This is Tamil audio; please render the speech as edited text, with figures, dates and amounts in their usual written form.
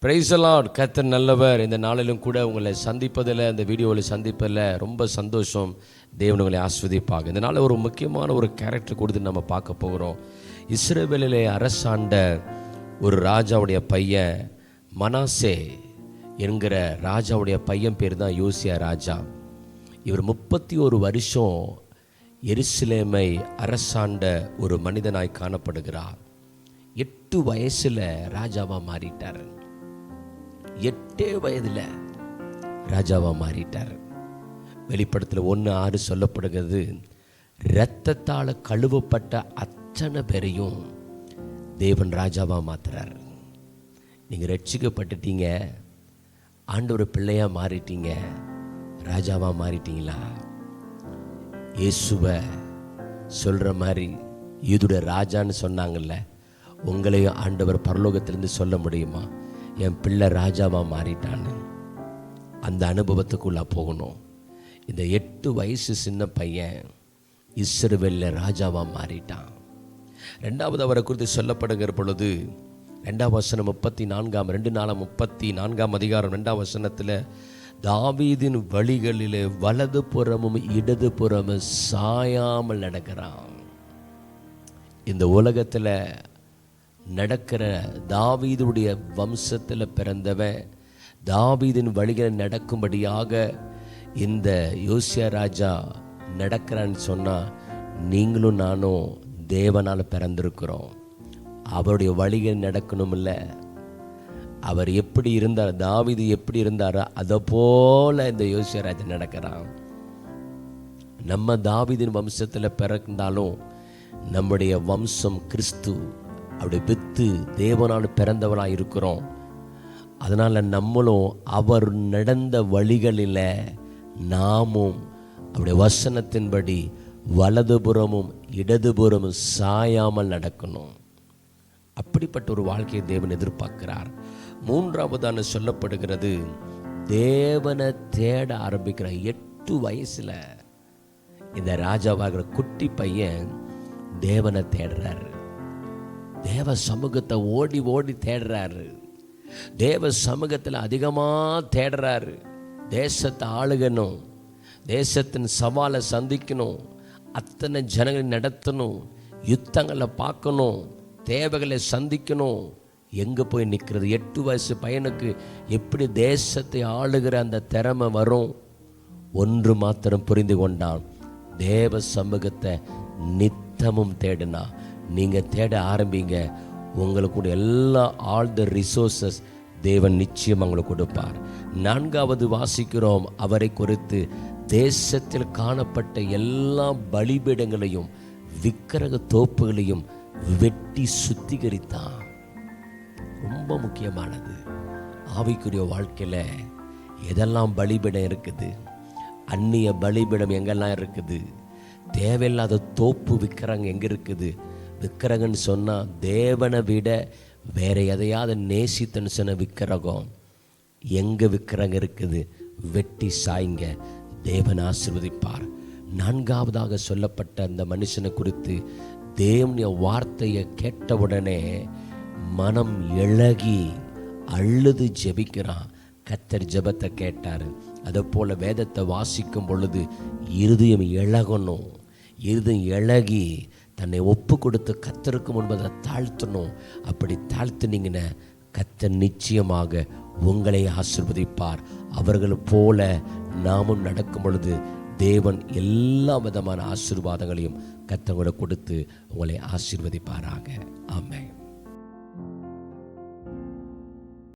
Praise the Lord. கர்த்தர் நல்லவர். இந்த நாளிலும் கூட உங்களை சந்திப்பதில், இந்த வீடியோவில் சந்திப்பதில் ரொம்ப சந்தோஷம். தேவன் உங்களை ஆஸ்வதிப்பாங்க. இந்த நாளில் ஒரு முக்கியமான ஒரு கேரக்டர் கொடுத்து நம்ம பார்க்க போகிறோம். இஸ்ரவேலிலே அரசாண்ட ஒரு ராஜாவுடைய பையன் மனாசே என்கிற ராஜாவுடைய பையன் பேர் தான் யோசியா ராஜா. இவர் 31 வருஷம் எருசலேமை அரசாண்ட ஒரு மனிதனாய் காணப்படுகிறார். 8 வயசில் ராஜாவாக மாறிட்டார். 8 வயதில் ராஜாவாக மாறிட்டார். வெளிப்படத்தில் 1:6 சொல்லப்படுகிறது, இரத்தத்தால் கழுவப்பட்ட அத்தனை பேரையும் தேவன் ராஜாவாக மாற்றுறார். நீங்கள் ரட்சிக்கப்பட்டுட்டீங்க, ஆண்டவர் பிள்ளையாக மாறிட்டீங்க, ராஜாவாக மாறிட்டீங்களா? இயேசுவை சொல்கிற மாதிரி யூதுடைய ராஜான்னு சொன்னாங்கல்ல, உங்களையும் ஆண்டவர் பரலோகத்திலேருந்து சொல்ல முடியுமா? என் பிள்ளை ராஜாவாக மாறிட்டான்னு. அந்த அனுபவத்துக்குள்ளே போகணும். இந்த 8 வயசு சின்ன பையன் இஸ்ரவேலில் ராஜாவாக மாறிட்டான். 2வது அவரை குறித்து சொல்லப்படுகிற பொழுது 2ஆம் வசனம் 2 அதிகாரம் 2ஆம் வசனத்தில், தாவீதின் வழிகளிலே வலது புறமும் இடது புறமும் சாயாமல் நடக்கிறான். இந்த உலகத்தில் நடக்கிற தாவீதுடைய வம்சத்தில் பிறந்தவன், தாவீதின் வழிகளை நடக்கும்படியாக இந்த யோசியா ராஜா நடக்கிறான்னு சொன்னால், நீங்களும் நானும் தேவனால் பிறந்திருக்கிறோம். அவருடைய வழிகள் நடக்கணும். இல்லை, அவர் எப்படி இருந்தார், தாவீது எப்படி இருந்தாரோ அதை போல இந்த யோசியா ராஜா நடக்கிறான். நம்ம தாவீதின் வம்சத்தில் பிறந்தாலும் நம்முடைய வம்சம் கிறிஸ்து, அப்படி வித்து தேவனால் பிறந்தவனாக இருக்கிறோம். அதனால் நம்மளும் அவர் நடந்த வழிகளில் நாமும் அவருடைய வசனத்தின்படி வலதுபுறமும் இடதுபுறமும் சாயாமல் நடக்கணும். அப்படிப்பட்ட ஒரு வாழ்க்கையை தேவன் எதிர்பார்க்கிறார். 3ஆவதான சொல்லப்படுகிறது, தேவனை தேட ஆரம்பிக்கிற 8 வயசில் இந்த ராஜாவாகிற குட்டி பையன் தேவனை தேடுறாரு. தேவ சமூகத்தை ஓடி ஓடி தேடுறாரு. தேவ சமூகத்தில் அதிகமாக தேடுறாரு. தேசத்தை ஆளுகணும், தேசத்தின் சவாலை சந்திக்கணும், அத்தனை ஜனங்களை நடத்தணும், யுத்தங்களை பார்க்கணும், தேவைகளை சந்திக்கணும். எங்கே போய் நிற்கிறது? 8 வயசு பையனுக்கு எப்படி தேசத்தை ஆளுகிற அந்த திறமை வரும்? ஒன்று மாத்திரம் புரிந்து கொண்டான், தேவ சமூகத்தை நித்தமும் தேடினா. நீங்கள் தேட ஆரம்பிங்க, உங்களுக்கு எல்லா ஆல் த ரிசோர்ஸஸ் தேவன் நிச்சயம் உங்களுக்கு கொடுப்பார். 4வது வாசிக்கிறோம், அவரை குறித்து தேசத்தில் காணப்பட்ட எல்லா பலிபீடங்களையும் விக்கிரக தோப்புகளையும் வெட்டி சுத்திகரித்தான். ரொம்ப முக்கியமானது. ஆவிக்குரிய வாழ்க்கையில் எதெல்லாம் பலிபீடம் இருக்குது, அந்நிய பலிபீடம் எங்கெல்லாம் இருக்குது, தேவையில்லாத தோப்பு விக்கிரகம் எங்கே இருக்குது? விக்கிரகன்னு சொன்னால் தேவனை விட வேற எதையாவது நேசித்தன்னு சொன்ன விக்கிரகம் எங்கே விக்கிரகம் இருக்குது? வெட்டி சாய்ங்க, தேவன் ஆசீர்வதிப்பார். 4ஆவதாக சொல்லப்பட்ட அந்த மனுஷனை குறித்து தேவனுடைய வார்த்தையை கேட்டவுடனே மனம் இளகி அழுது ஜெபிக்கிறான். கர்த்தர் ஜெபத்தை கேட்டார். அதை போல் வேதத்தை வாசிக்கும் பொழுது இருதயம் இளகணும். இருதயம் இளகி தன்னை ஒப்பு கொடுத்து கர்த்தருக்கு முன்பதை தாழ்த்தணும். அப்படி தாழ்த்துனீங்கன்னா கர்த்தர் நிச்சயமாக உங்களை ஆசீர்வதிப்பார். அவர்கள் போல நாமும் நடக்கும் பொழுது தேவன் எல்லா விதமான ஆசீர்வாதங்களையும் கர்த்தர் கொடுத்து உங்களை ஆசீர்வதிப்பாராக. ஆமென்.